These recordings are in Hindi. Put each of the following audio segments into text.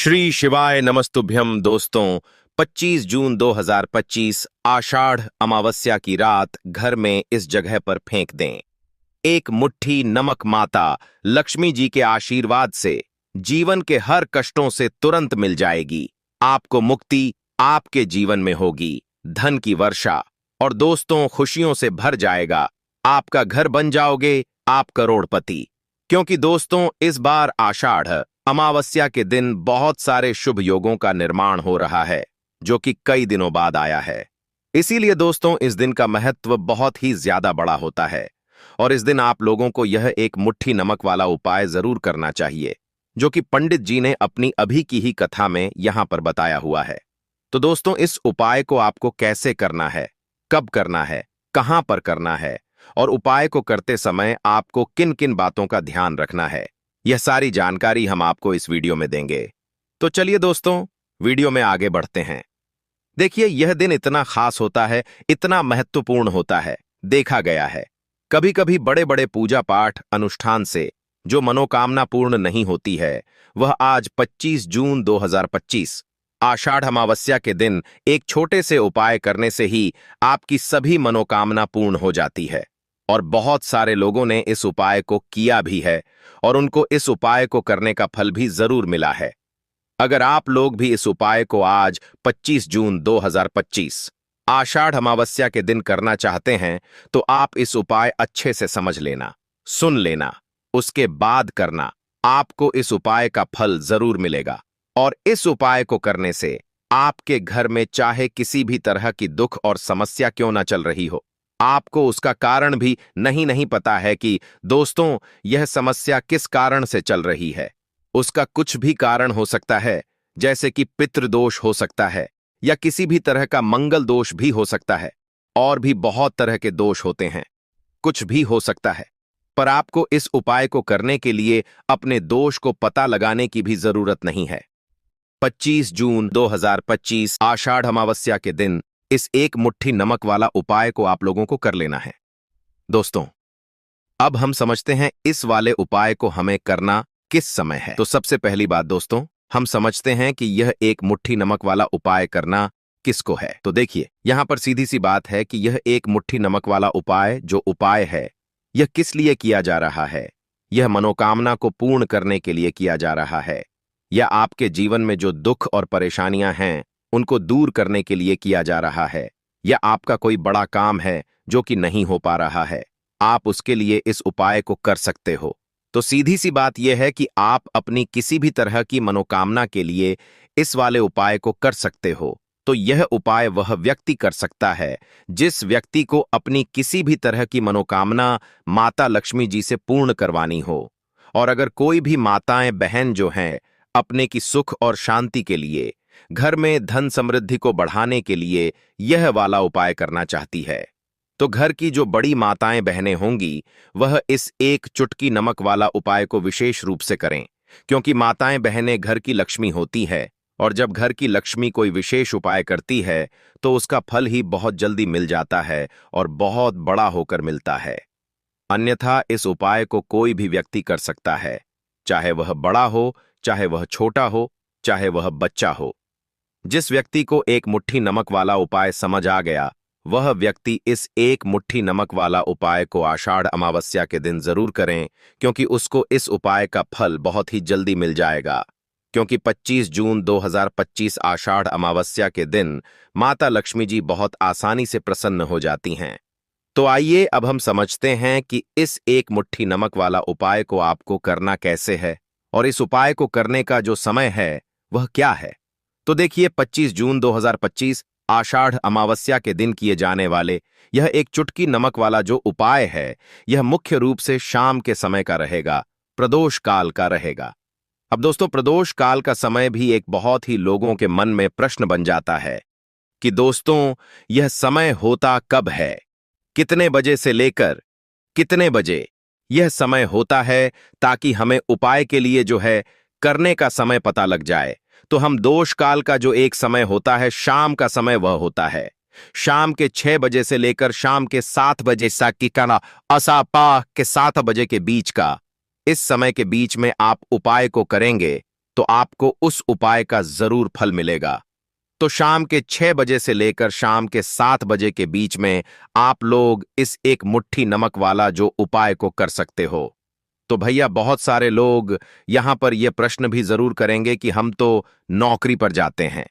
श्री शिवाय नमस्तुभ्यम दोस्तों। 25 जून 2025 आषाढ़ अमावस्या की रात घर में इस जगह पर फेंक दें। एक मुट्ठी नमक माता लक्ष्मी जी के आशीर्वाद से जीवन के हर कष्टों से तुरंत मिल जाएगी। आपको मुक्ति आपके जीवन में होगी, धन की वर्षा और दोस्तों खुशियों से भर जाएगा। आपका घर बन जाओगे आप करोड़पति। क्योंकि दोस्तों इस बार आषाढ़ अमावस्या के दिन बहुत सारे शुभ योगों का निर्माण हो रहा है, जो कि कई दिनों बाद आया है। इसीलिए दोस्तों इस दिन का महत्व बहुत ही ज्यादा बड़ा होता है और इस दिन आप लोगों को यह एक मुट्ठी नमक वाला उपाय जरूर करना चाहिए, जो कि पंडित जी ने अपनी अभी की ही कथा में यहां पर बताया हुआ है। तो दोस्तों इस उपाय को आपको कैसे करना है, कब करना है, कहां पर करना है और उपाय को करते समय आपको किन किन बातों का ध्यान रखना है, यह सारी जानकारी हम आपको इस वीडियो में देंगे। तो चलिए दोस्तों वीडियो में आगे बढ़ते हैं। देखिए यह दिन इतना खास होता है, इतना महत्वपूर्ण होता है। देखा गया है कभी कभी बड़े बड़े पूजा पाठ अनुष्ठान से जो मनोकामना पूर्ण नहीं होती है, वह आज 25 जून 2025 आषाढ़ अमावस्या के दिन एक छोटे से उपाय करने से ही आपकी सभी मनोकामना पूर्ण हो जाती है। और बहुत सारे लोगों ने इस उपाय को किया भी है और उनको इस उपाय को करने का फल भी जरूर मिला है। अगर आप लोग भी इस उपाय को आज 25 जून 2025 आषाढ़ अमावस्या के दिन करना चाहते हैं, तो आप इस उपाय अच्छे से समझ लेना, सुन लेना, उसके बाद करना। आपको इस उपाय का फल जरूर मिलेगा और इस उपाय को करने से आपके घर में चाहे किसी भी तरह की दुख और समस्या क्यों ना चल रही हो, आपको उसका कारण भी नहीं पता है कि दोस्तों यह समस्या किस कारण से चल रही है। उसका कुछ भी कारण हो सकता है, जैसे कि पितृदोष हो सकता है या किसी भी तरह का मंगल दोष भी हो सकता है, और भी बहुत तरह के दोष होते हैं, कुछ भी हो सकता है। पर आपको इस उपाय को करने के लिए अपने दोष को पता लगाने की भी जरूरत नहीं है। 25 जून 2025 आषाढ़ अमावस्या के दिन इस एक मुट्ठी नमक वाला उपाय को आप लोगों को कर लेना है। दोस्तों अब हम समझते हैं इस वाले उपाय को हमें करना किस समय है। तो सबसे पहली बात दोस्तों, हम समझते हैं कि यह एक मुट्ठी नमक वाला उपाय करना किसको है। तो देखिए यहां पर सीधी सी बात है कि यह एक मुट्ठी नमक वाला उपाय जो उपाय है, यह किस लिए किया जा रहा है। यह मनोकामना को पूर्ण करने के लिए किया जा रहा है, या आपके जीवन में जो दुख और परेशानियां हैं उनको दूर करने के लिए किया जा रहा है, या आपका कोई बड़ा काम है जो कि नहीं हो पा रहा है, आप उसके लिए इस उपाय को कर सकते हो। तो सीधी सी बात यह है कि आप अपनी किसी भी तरह की मनोकामना के लिए इस वाले उपाय को कर सकते हो। तो यह उपाय वह व्यक्ति कर सकता है जिस व्यक्ति को अपनी किसी भी तरह की मनोकामना माता लक्ष्मी जी से पूर्ण करवानी हो। और अगर कोई भी माताएं बहन जो हैं अपने की सुख और शांति के लिए, घर में धन समृद्धि को बढ़ाने के लिए यह वाला उपाय करना चाहती है, तो घर की जो बड़ी माताएं बहनें होंगी वह इस एक चुटकी नमक वाला उपाय को विशेष रूप से करें। क्योंकि माताएं बहनें घर की लक्ष्मी होती है, और जब घर की लक्ष्मी कोई विशेष उपाय करती है तो उसका फल ही बहुत जल्दी मिल जाता है और बहुत बड़ा होकर मिलता है। अन्यथा इस उपाय को कोई भी व्यक्ति कर सकता है, चाहे वह बड़ा हो, चाहे वह छोटा हो, चाहे वह बच्चा हो। जिस व्यक्ति को एक मुट्ठी नमक वाला उपाय समझ आ गया, वह व्यक्ति इस एक मुट्ठी नमक वाला उपाय को आषाढ़ अमावस्या के दिन जरूर करें, क्योंकि उसको इस उपाय का फल बहुत ही जल्दी मिल जाएगा। क्योंकि 25 जून 2025 आषाढ़ अमावस्या के दिन माता लक्ष्मी जी बहुत आसानी से प्रसन्न हो जाती हैं। तो आइए अब हम समझते हैं कि इस एक मुट्ठी नमक वाला उपाय को आपको करना कैसे है और इस उपाय को करने का जो समय है वह क्या है। तो देखिए 25 जून 2025 आषाढ़ अमावस्या के दिन किए जाने वाले यह एक चुटकी नमक वाला जो उपाय है, यह मुख्य रूप से शाम के समय का रहेगा, प्रदोष काल का रहेगा। अब दोस्तों प्रदोष काल का समय भी एक बहुत ही लोगों के मन में प्रश्न बन जाता है कि दोस्तों यह समय होता कब है, कितने बजे से लेकर कितने बजे यह समय होता है, ताकि हमें उपाय के लिए जो है करने का समय पता लग जाए। तो हम दोष काल का जो एक समय होता है, शाम का समय, वह होता है शाम के 6 बजे से लेकर शाम के 7 बजे साकिकाना असापा के 7 बजे के बीच का। इस समय के बीच में आप उपाय को करेंगे तो आपको उस उपाय का जरूर फल मिलेगा। तो शाम के 6 बजे से लेकर शाम के 7 बजे के बीच में आप लोग इस एक मुट्ठी नमक वाला जो उपाय को कर सकते हो। तो भैया बहुत सारे लोग यहां पर यह प्रश्न भी जरूर करेंगे कि हम तो नौकरी पर जाते हैं,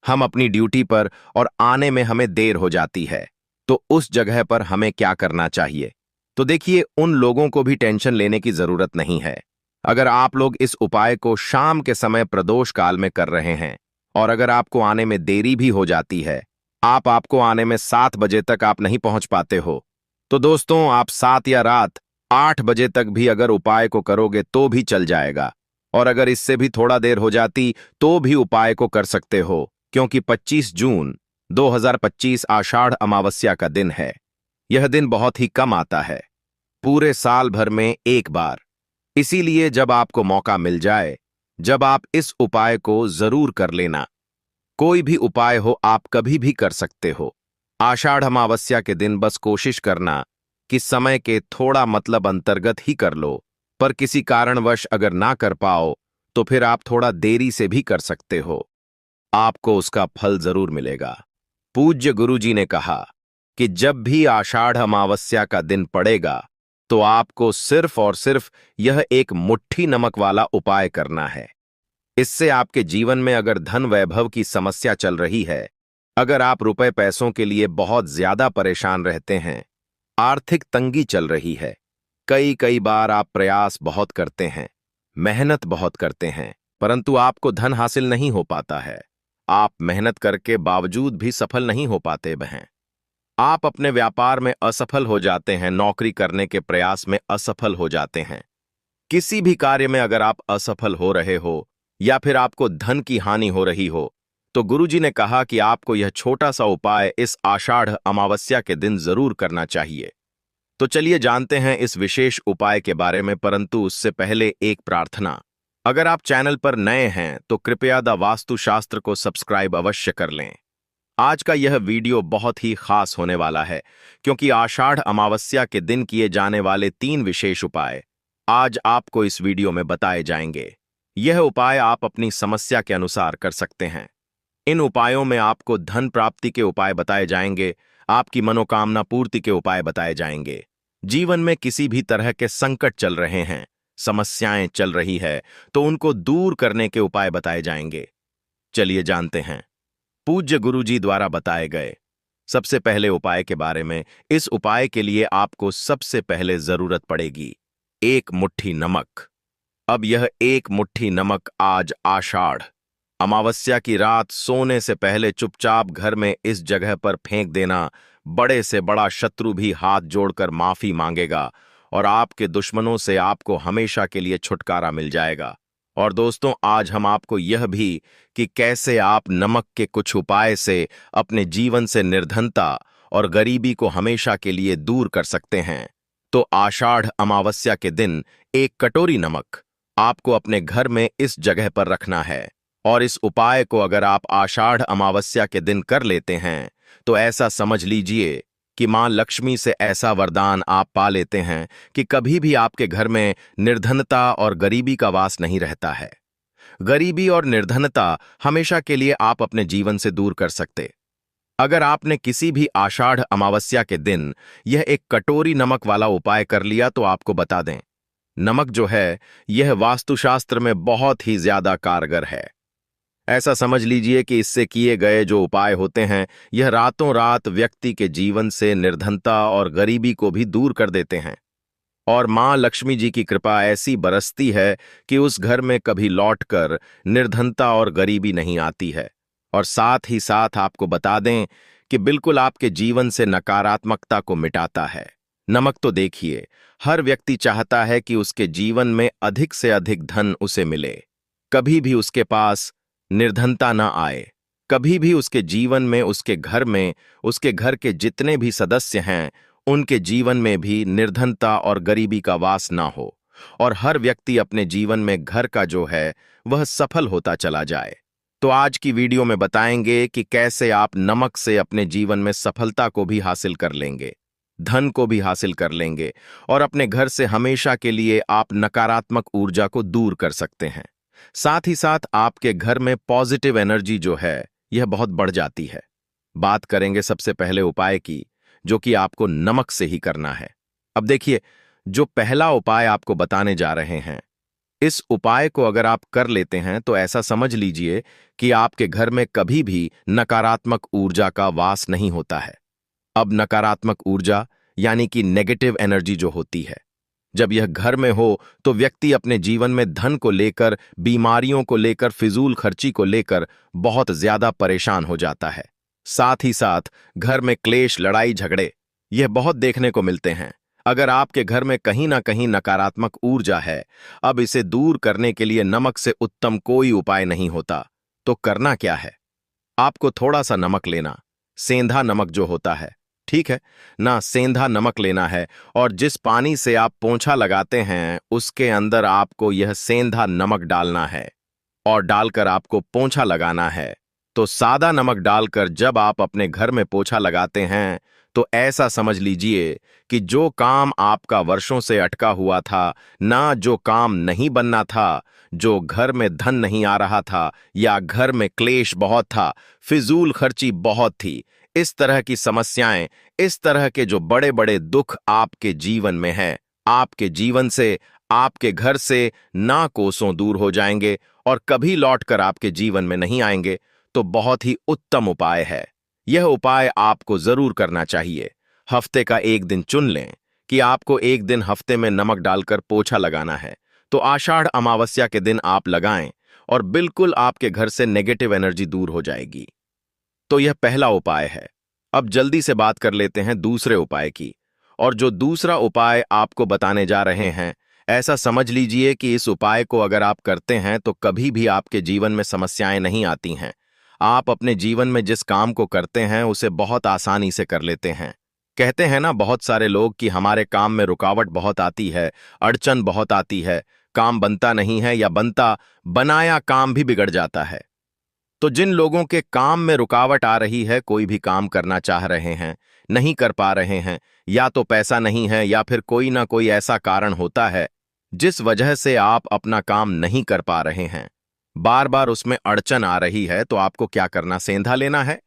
हम अपनी ड्यूटी पर और आने में हमें देर हो जाती है, तो उस जगह पर हमें क्या करना चाहिए। तो देखिए, उन लोगों को भी टेंशन लेने की जरूरत नहीं है। अगर आप लोग इस उपाय को शाम के समय प्रदोष काल में कर रहे हैं और अगर आपको आने में देरी भी हो जाती है, आपको आने में 7 बजे तक आप नहीं पहुंच पाते हो, तो दोस्तों आप 7 या रात 8 बजे तक भी अगर उपाय को करोगे तो भी चल जाएगा। और अगर इससे भी थोड़ा देर हो जाती तो भी उपाय को कर सकते हो, क्योंकि 25 जून 2025 आषाढ़ अमावस्या का दिन है। यह दिन बहुत ही कम आता है, पूरे साल भर में एक बार। इसीलिए जब आपको मौका मिल जाए, जब आप इस उपाय को जरूर कर लेना। कोई भी उपाय हो आप कभी भी कर सकते हो। आषाढ़ अमावस्या के दिन बस कोशिश करना कि समय के थोड़ा मतलब अंतर्गत ही कर लो, पर किसी कारणवश अगर ना कर पाओ तो फिर आप थोड़ा देरी से भी कर सकते हो, आपको उसका फल जरूर मिलेगा। पूज्य गुरुजी ने कहा कि जब भी आषाढ़ अमावस्या का दिन पड़ेगा तो आपको सिर्फ और सिर्फ यह एक मुट्ठी नमक वाला उपाय करना है। इससे आपके जीवन में अगर धन वैभव की समस्या चल रही है, अगर आप रुपए पैसों के लिए बहुत ज्यादा परेशान रहते हैं, आर्थिक तंगी चल रही है, कई कई बार आप प्रयास बहुत करते हैं, मेहनत बहुत करते हैं, परंतु आपको धन हासिल नहीं हो पाता है, आप मेहनत करके बावजूद भी सफल नहीं हो पाते हैं, आप अपने व्यापार में असफल हो जाते हैं, नौकरी करने के प्रयास में असफल हो जाते हैं, किसी भी कार्य में अगर आप असफल हो रहे हो या फिर आपको धन की हानि हो रही हो, तो गुरुजी ने कहा कि आपको यह छोटा सा उपाय इस आषाढ़ अमावस्या के दिन जरूर करना चाहिए। तो चलिए जानते हैं इस विशेष उपाय के बारे में, परंतु उससे पहले एक प्रार्थना। अगर आप चैनल पर नए हैं तो कृपया द वास्तुशास्त्र को सब्सक्राइब अवश्य कर लें। आज का यह वीडियो बहुत ही खास होने वाला है, क्योंकि आषाढ़ अमावस्या के दिन किए जाने वाले 3 विशेष उपाय आज आपको इस वीडियो में बताए जाएंगे। यह उपाय आप अपनी समस्या के अनुसार कर सकते हैं। इन उपायों में आपको धन प्राप्ति के उपाय बताए जाएंगे, आपकी मनोकामना पूर्ति के उपाय बताए जाएंगे। जीवन में किसी भी तरह के संकट चल रहे हैं, समस्याएं चल रही है, तो उनको दूर करने के उपाय बताए जाएंगे। चलिए जानते हैं पूज्य गुरुजी द्वारा बताए गए सबसे पहले उपाय के बारे में। इस उपाय के लिए आपको सबसे पहले जरूरत पड़ेगी एक मुट्ठी नमक। अब यह एक मुट्ठी नमक आज आषाढ़ अमावस्या की रात सोने से पहले चुपचाप घर में इस जगह पर फेंक देना। बड़े से बड़ा शत्रु भी हाथ जोड़कर माफी मांगेगा और आपके दुश्मनों से आपको हमेशा के लिए छुटकारा मिल जाएगा। और दोस्तों, आज हम आपको यह भी कि कैसे आप नमक के कुछ उपाय से अपने जीवन से निर्धनता और गरीबी को हमेशा के लिए दूर कर सकते हैं। तो आषाढ़ अमावस्या के दिन एक कटोरी नमक आपको अपने घर में इस जगह पर रखना है। और इस उपाय को अगर आप आषाढ़ अमावस्या के दिन कर लेते हैं तो ऐसा समझ लीजिए कि मां लक्ष्मी से ऐसा वरदान आप पा लेते हैं कि कभी भी आपके घर में निर्धनता और गरीबी का वास नहीं रहता है। गरीबी और निर्धनता हमेशा के लिए आप अपने जीवन से दूर कर सकते। अगर आपने किसी भी आषाढ़ अमावस्या के दिन यह एक कटोरी नमक वाला उपाय कर लिया तो आपको बता दें, नमक जो है यह वास्तुशास्त्र में बहुत ही ज्यादा कारगर है। ऐसा समझ लीजिए कि इससे किए गए जो उपाय होते हैं यह रातों रात व्यक्ति के जीवन से निर्धनता और गरीबी को भी दूर कर देते हैं। और मां लक्ष्मी जी की कृपा ऐसी बरसती है कि उस घर में कभी लौटकर निर्धनता और गरीबी नहीं आती है। और साथ ही साथ आपको बता दें कि बिल्कुल आपके जीवन से नकारात्मकता को मिटाता है। नमक तो देखिए, हर व्यक्ति चाहता है कि उसके जीवन में अधिक से अधिक धन उसे मिले, कभी भी उसके पास निर्धनता न आए, कभी भी उसके जीवन में, उसके घर में, उसके घर के जितने भी सदस्य हैं उनके जीवन में भी निर्धनता और गरीबी का वास ना हो, और हर व्यक्ति अपने जीवन में घर का जो है वह सफल होता चला जाए। तो आज की वीडियो में बताएंगे कि कैसे आप नमक से अपने जीवन में सफलता को भी हासिल कर लेंगे, धन को भी हासिल कर लेंगे और अपने घर से हमेशा के लिए आप नकारात्मक ऊर्जा को दूर कर सकते हैं। साथ ही साथ आपके घर में पॉजिटिव एनर्जी जो है यह बहुत बढ़ जाती है। बात करेंगे सबसे पहले उपाय की, जो कि आपको नमक से ही करना है। अब देखिए, जो पहला उपाय आपको बताने जा रहे हैं, इस उपाय को अगर आप कर लेते हैं तो ऐसा समझ लीजिए कि आपके घर में कभी भी नकारात्मक ऊर्जा का वास नहीं होता है। अब नकारात्मक ऊर्जा यानी कि नेगेटिव एनर्जी जो होती है, जब यह घर में हो तो व्यक्ति अपने जीवन में धन को लेकर, बीमारियों को लेकर, फिजूल खर्ची को लेकर बहुत ज्यादा परेशान हो जाता है। साथ ही साथ घर में क्लेश, लड़ाई झगड़े यह बहुत देखने को मिलते हैं। अगर आपके घर में कहीं ना कहीं नकारात्मक ऊर्जा है, अब इसे दूर करने के लिए नमक से उत्तम कोई उपाय नहीं होता। तो करना क्या है? आपको थोड़ा सा नमक लेना, सेंधा नमक जो होता है, ठीक है ना, सेंधा नमक लेना है, और जिस पानी से आप पोंछा लगाते हैं उसके अंदर आपको यह सेंधा नमक डालना है और डालकर आपको पोंछा लगाना है। तो सादा नमक डालकर जब आप अपने घर में पोंछा लगाते हैं तो ऐसा समझ लीजिए कि जो काम आपका वर्षों से अटका हुआ था, ना जो काम नहीं बनना था, जो घर में धन नहीं आ रहा था, या घर में क्लेश बहुत था, फिजूल खर्ची बहुत थी, इस तरह की समस्याएं, इस तरह के जो बड़े बड़े दुख आपके जीवन में हैं, आपके जीवन से, आपके घर से ना कोसों दूर हो जाएंगे और कभी लौटकर आपके जीवन में नहीं आएंगे। तो बहुत ही उत्तम उपाय है। यह उपाय आपको जरूर करना चाहिए। हफ्ते का एक दिन चुन लें कि आपको एक दिन हफ्ते में नमक डालकर पोछा लगाना है, तो आषाढ़ अमावस्या के दिन आप लगाएं और बिल्कुल आपके घर से नेगेटिव एनर्जी दूर हो जाएगी। तो यह पहला उपाय है। अब जल्दी से बात कर लेते हैं दूसरे उपाय की। और जो दूसरा उपाय आपको बताने जा रहे हैं, ऐसा समझ लीजिए कि इस उपाय को अगर आप करते हैं तो कभी भी आपके जीवन में समस्याएं नहीं आती हैं। आप अपने जीवन में जिस काम को करते हैं उसे बहुत आसानी से कर लेते हैं। कहते हैं ना बहुत सारे लोग कि हमारे काम में रुकावट बहुत आती है, अड़चन बहुत आती है, काम बनता नहीं है, या बनता बनाया काम भी बिगड़ जाता है। तो जिन लोगों के काम में रुकावट आ रही है, कोई भी काम करना चाह रहे हैं, नहीं कर पा रहे हैं, या तो पैसा नहीं है या फिर कोई ना कोई ऐसा कारण होता है जिस वजह से आप अपना काम नहीं कर पा रहे हैं, बार बार उसमें अड़चन आ रही है, तो आपको क्या करना? सेंधा लेना है।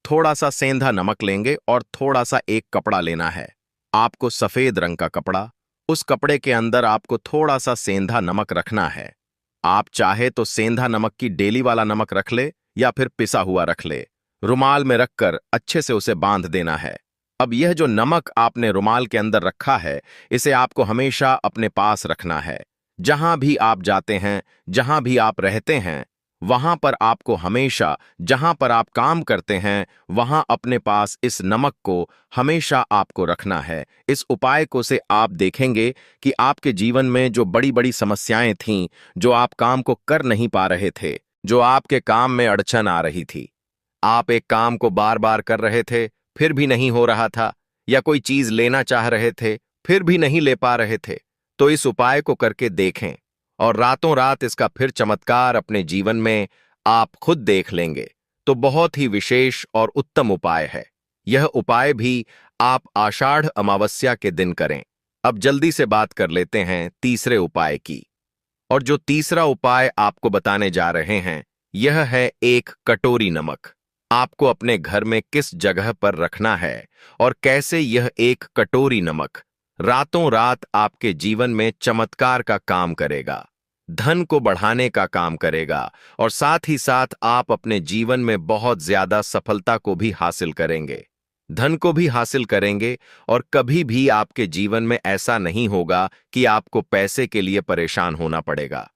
थोड़ा सा सेंधा नमक लेंगे और थोड़ा सा एक कपड़ा लेना है। आपको सफेद रंग का कपड़ा, उस कपड़े के अंदर आपको थोड़ा सा सेंधा नमक रखना है। आप चाहे तो सेंधा नमक की डेली वाला नमक रख ले या फिर पिसा हुआ रख ले। रुमाल में रखकर अच्छे से उसे बांध देना है। अब यह जो नमक आपने रुमाल के अंदर रखा है, इसे आपको हमेशा अपने पास रखना है। जहां भी आप जाते हैं, जहां भी आप रहते हैं, वहां पर आपको हमेशा, जहां पर आप काम करते हैं, वहां अपने पास इस नमक को हमेशा आपको रखना है। इस उपाय को से आप देखेंगे कि आपके जीवन में जो बड़ी बड़ी समस्याएं थीं, जो आप काम को कर नहीं पा रहे थे, जो आपके काम में अड़चन आ रही थी, आप एक काम को बार बार कर रहे थे फिर भी नहीं हो रहा था, या कोई चीज लेना चाह रहे थे फिर भी नहीं ले पा रहे थे, तो इस उपाय को करके देखें और रातों रात इसका फिर चमत्कार अपने जीवन में आप खुद देख लेंगे। तो बहुत ही विशेष और उत्तम उपाय है। यह उपाय भी आप आषाढ़ अमावस्या के दिन करें। अब जल्दी से बात कर लेते हैं तीसरे उपाय की। और जो तीसरा उपाय आपको बताने जा रहे हैं, यह है एक कटोरी नमक। आपको अपने घर में किस जगह पर रखना है और कैसे यह एक कटोरी नमक रातों रात आपके जीवन में चमत्कार का काम करेगा, धन को बढ़ाने का काम करेगा, और साथ ही साथ आप अपने जीवन में बहुत ज्यादा सफलता को भी हासिल करेंगे, धन को भी हासिल करेंगे, और कभी भी आपके जीवन में ऐसा नहीं होगा कि आपको पैसे के लिए परेशान होना पड़ेगा।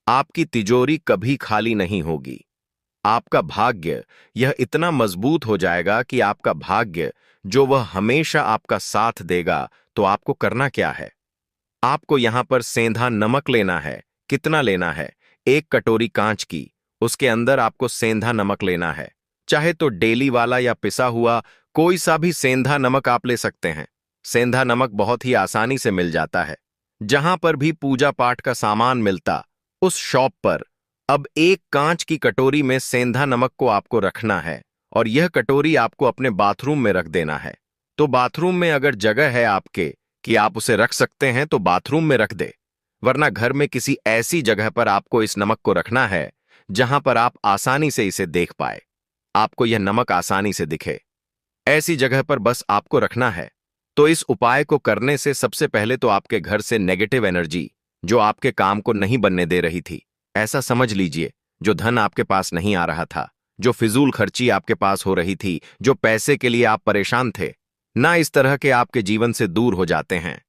आपकी तिजोरी कभी खाली नहीं होगी। आपका भाग्य यह इतना मजबूत हो जाएगा कि आपका भाग्य जो वह हमेशा आपका साथ देगा। तो आपको करना क्या है? आपको यहां पर सेंधा नमक लेना है। कितना लेना है? एक कटोरी कांच की, उसके अंदर आपको सेंधा नमक लेना है। चाहे तो डेली वाला या पिसा हुआ कोई सा भी सेंधा नमक आप ले सकते हैं। सेंधा नमक बहुत ही आसानी से मिल जाता है। जहां पर भी पूजा पाठ का सामान मिलता, उस शॉप पर अब एक कांच की कटोरी में सेंधा नमक को आपको रखना है, और यह कटोरी आपको अपने बाथरूम में रख देना है। तो बाथरूम में अगर जगह है आपके कि आप उसे रख सकते हैं तो बाथरूम में रख दे, वरना घर में किसी ऐसी जगह पर आपको इस नमक को रखना है जहां पर आप आसानी से इसे देख पाए, आपको यह नमक आसानी से दिखे। ऐसी जगह पर बस आपको रखना है। तो इस उपाय को करने से सबसे पहले तो आपके घर से नेगेटिव एनर्जी, जो आपके काम को नहीं बनने दे रही थी, ऐसा समझ लीजिए, जो धन आपके पास नहीं आ रहा था, जो फिजूल खर्ची आपके पास हो रही थी, जो पैसे के लिए आप परेशान थे, ना इस तरह के आपके जीवन से दूर हो जाते हैं।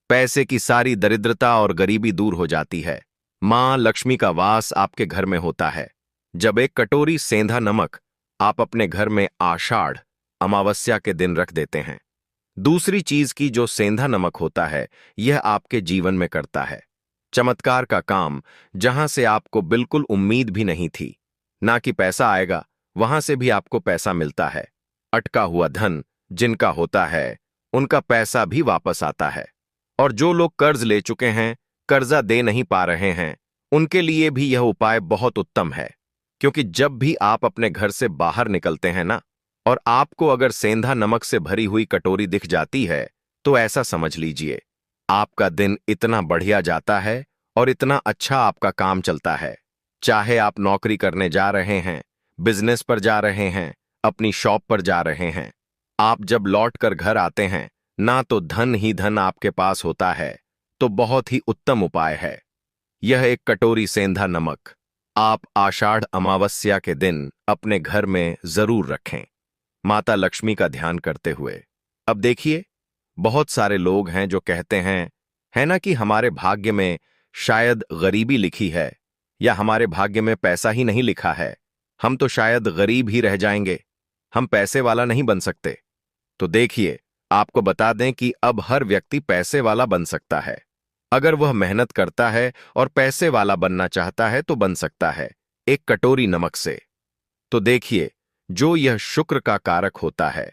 पैसे की सारी दरिद्रता और गरीबी दूर हो जाती है। मां लक्ष्मी का वास आपके घर में होता है। जब एक कटोरी सेंधा नमक आप अपने घर में आषाढ़ अमावस्या के दिन रख देते हैं। दूसरी चीज की जो सेंधा नमक होता है, यह आपके जीवन में करता है चमत्कार का काम, जहां से आपको बिल्कुल उम्मीद भी नहीं थी। ना कि पैसा आएगा, वहां से भी आपको पैसा मिलता है। अटका हुआ धन जिनका होता है, उनका पैसा भी वापस आता है। और जो लोग कर्ज ले चुके हैं, कर्जा दे नहीं पा रहे हैं, उनके लिए भी यह उपाय बहुत उत्तम है। क्योंकि जब भी आप अपने घर से बाहर निकलते हैं ना, और आपको अगर सेंधा नमक से भरी हुई कटोरी दिख जाती है, तो ऐसा समझ लीजिए, आपका दिन इतना बढ़िया जाता है और इतना अच्छा आपका काम चलता है। चाहे आप नौकरी करने जा रहे हैं, बिजनेस पर जा रहे हैं, अपनी शॉप पर जा रहे हैं, आप जब लौट कर घर आते हैं, ना तो धन ही धन आपके पास होता है। तो बहुत ही उत्तम उपाय है यह। एक कटोरी सेंधा नमक आप आषाढ़ अमावस्या के दिन अपने घर में जरूर रखें, माता लक्ष्मी का ध्यान करते हुए। अब देखिए, बहुत सारे लोग हैं जो कहते हैं, है ना, कि हमारे भाग्य में शायद गरीबी लिखी है, या हमारे भाग्य में पैसा ही नहीं लिखा है, हम तो शायद गरीब ही रह जाएंगे, हम पैसे वाला नहीं बन सकते। तो देखिए, आपको बता दें कि अब हर व्यक्ति पैसे वाला बन सकता है। अगर वह मेहनत करता है और पैसे वाला बनना चाहता है तो बन सकता है, एक कटोरी नमक से। तो देखिए, जो यह शुक्र का कारक होता है,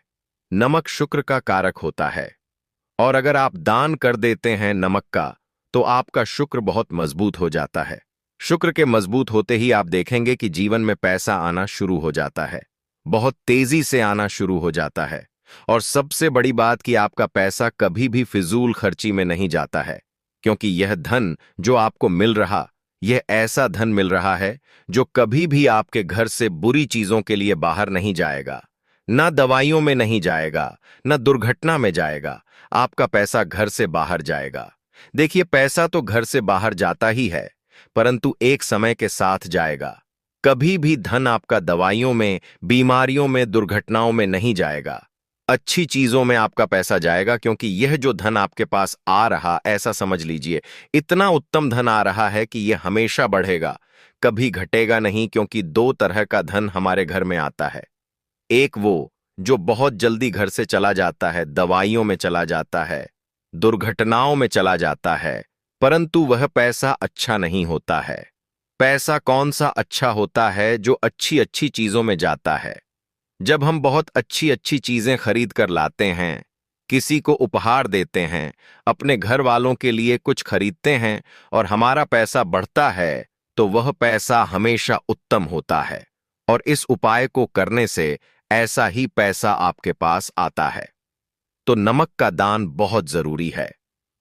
नमक शुक्र का कारक होता है, और अगर आप दान कर देते हैं नमक का, तो आपका शुक्र बहुत मजबूत हो जाता है। शुक्र के मजबूत होते ही आप देखेंगे कि जीवन में पैसा आना शुरू हो जाता है, बहुत तेजी से आना शुरू हो जाता है। और सबसे बड़ी बात कि आपका पैसा कभी भी फिजूल खर्ची में नहीं जाता है, क्योंकि यह धन जो आपको मिल रहा, यह ऐसा धन मिल रहा है जो कभी भी आपके घर से बुरी चीजों के लिए बाहर नहीं जाएगा, ना दवाइयों में नहीं जाएगा, ना दुर्घटना में जाएगा। आपका पैसा घर से बाहर जाएगा। देखिए, पैसा तो घर से बाहर जाता ही है, परंतु एक समय के साथ जाएगा। कभी भी धन आपका दवाइयों में, बीमारियों में, दुर्घटनाओं में नहीं जाएगा। अच्छी चीजों में आपका पैसा जाएगा, क्योंकि यह जो धन आपके पास आ रहा, ऐसा समझ लीजिए, इतना उत्तम धन आ रहा है कि यह हमेशा बढ़ेगा, कभी घटेगा नहीं। क्योंकि दो तरह का धन हमारे घर में आता है। एक वो जो बहुत जल्दी घर से चला जाता है, दवाइयों में चला जाता है, दुर्घटनाओं में चला जाता है, परंतु वह पैसा अच्छा नहीं होता है। पैसा कौन सा अच्छा होता है? जो अच्छी अच्छी चीजों में जाता है। जब हम बहुत अच्छी अच्छी चीजें खरीद कर लाते हैं, किसी को उपहार देते हैं, अपने घर वालों के लिए कुछ खरीदते हैं, और हमारा पैसा बढ़ता है, तो वह पैसा हमेशा उत्तम होता है। और इस उपाय को करने से ऐसा ही पैसा आपके पास आता है। तो नमक का दान बहुत जरूरी है।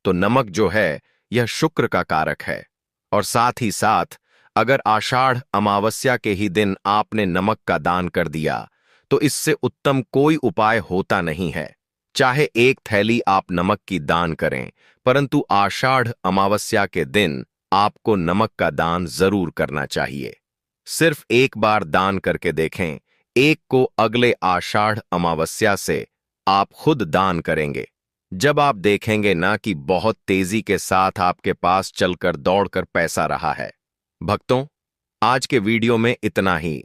तो नमक जो है, यह शुक्र का कारक है। और साथ ही साथ अगर आषाढ़ अमावस्या के ही दिन आपने नमक का दान कर दिया, तो इससे उत्तम कोई उपाय होता नहीं है। चाहे एक थैली आप नमक की दान करें, परंतु आषाढ़ अमावस्या के दिन आपको नमक का दान जरूर करना चाहिए। सिर्फ एक बार दान करके देखें, एक को अगले आषाढ़ अमावस्या से आप खुद दान करेंगे। जब आप देखेंगे ना कि बहुत तेजी के साथ आपके पास चलकर दौड़कर पैसा रहा है। भक्तों, आज के वीडियो में इतना ही।